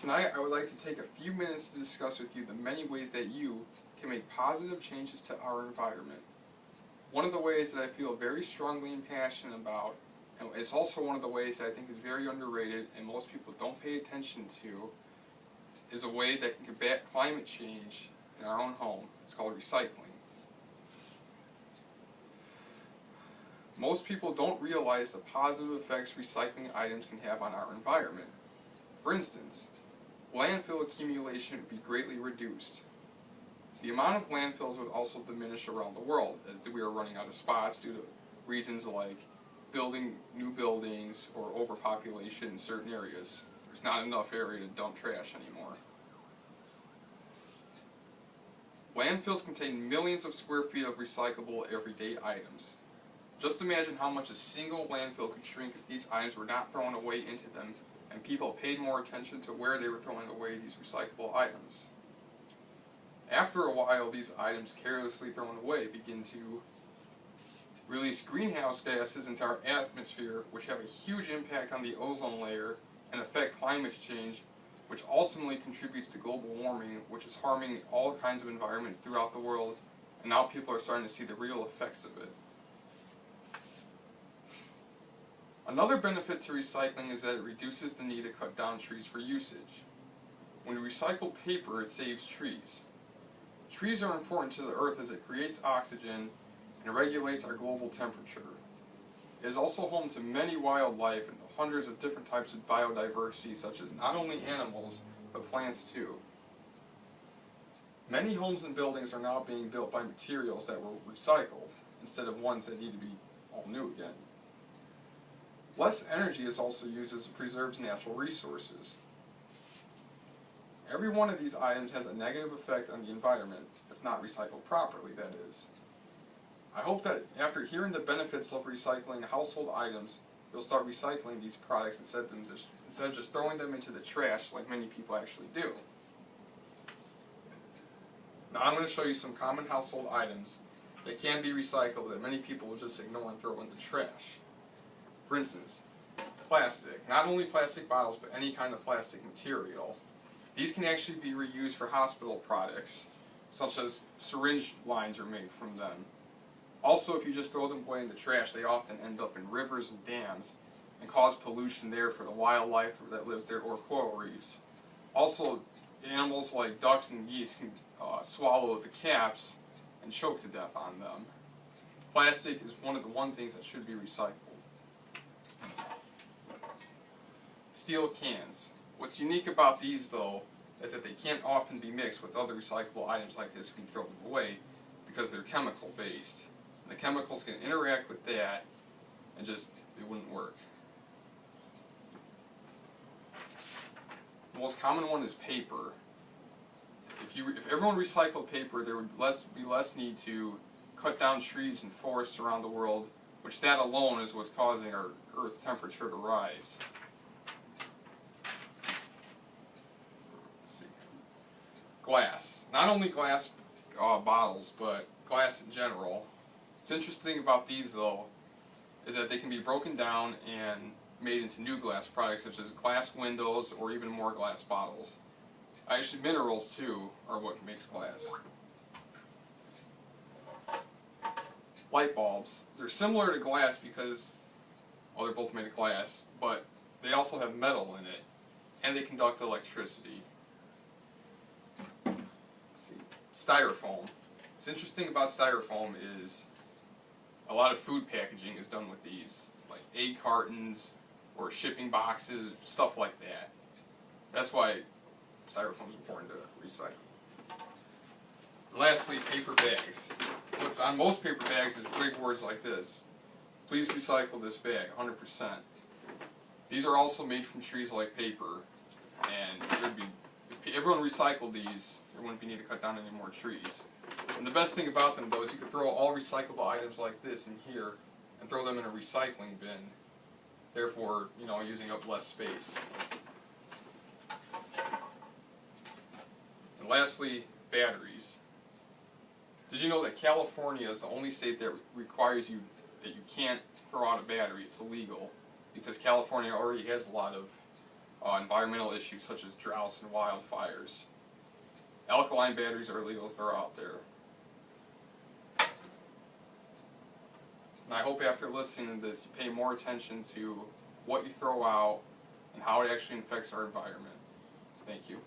Tonight I would like to take a few minutes to discuss with you the many ways that you can make positive changes to our environment. One of the ways that I feel very strongly and passionate about, and it's also one of the ways that I think is very underrated and most people don't pay attention to, is a way that can combat climate change in our own home. It's called recycling. Most people don't realize the positive effects recycling items can have on our environment. For instance, landfill accumulation would be greatly reduced. The amount of landfills would also diminish around the world, as we are running out of spots due to reasons like building new buildings or overpopulation in certain areas. There's not enough area to dump trash anymore. Landfills contain millions of square feet of recyclable everyday items. Just imagine how much a single landfill could shrink if these items were not thrown away into them and people paid more attention to where they were throwing away these recyclable items. After a while, these items carelessly thrown away begin to release greenhouse gases into our atmosphere, which have a huge impact on the ozone layer and affect climate change, which ultimately contributes to global warming, which is harming all kinds of environments throughout the world, and now people are starting to see the real effects of it. Another benefit to recycling is that it reduces the need to cut down trees for usage. When we recycle paper, it saves trees. Trees are important to the earth as it creates oxygen and regulates our global temperature. It is also home to many wildlife and hundreds of different types of biodiversity, such as not only animals, but plants too. Many homes and buildings are now being built by materials that were recycled, instead of ones that need to be all new again. Less energy is also used as it preserves natural resources. Every one of these items has a negative effect on the environment, if not recycled properly, that is. I hope that after hearing the benefits of recycling household items, you'll start recycling these products instead of just throwing them into the trash like many people actually do. Now I'm going to show you some common household items that can be recycled that many people will just ignore and throw in the trash. For instance, plastic. Not only plastic bottles, but any kind of plastic material. These can actually be reused for hospital products, such as syringe lines are made from them. Also, if you just throw them away in the trash, they often end up in rivers and dams and cause pollution there for the wildlife that lives there or coral reefs. Also, animals like ducks and geese can swallow the caps and choke to death on them. Plastic is one of the things that should be recycled. Steel cans. What's unique about these, though, is that they can't often be mixed with other recyclable items like this when you throw them away because they're chemical-based. The chemicals can interact with that and it wouldn't work. The most common one is paper. If everyone recycled paper, there would be less need to cut down trees and forests around the world, which that alone is what's causing our Earth's temperature to rise. Glass. Not only glass bottles, but glass in general. What's interesting about these, though, is that they can be broken down and made into new glass products, such as glass windows or even more glass bottles. Actually, minerals, too, are what makes glass. Light bulbs. They're similar to glass because, well, they're both made of glass, but they also have metal in it, and they conduct electricity. Styrofoam. What's interesting about styrofoam is a lot of food packaging is done with these, like egg cartons or shipping boxes, stuff like that. That's why styrofoam is important to recycle. Lastly, paper bags. What's on most paper bags is big words like this. Please recycle this bag, 100%. These are also made from trees like paper, and if everyone recycled these, there wouldn't be need to cut down any more trees. And the best thing about them, though, is you could throw all recyclable items like this in here and throw them in a recycling bin, therefore, using up less space. And lastly, batteries. Did you know that California is the only state that requires that you can't throw out a battery? It's illegal because California already has a lot of environmental issues such as droughts and wildfires. Alkaline batteries are illegal to throw out there. And I hope after listening to this, you pay more attention to what you throw out and how it actually affects our environment. Thank you.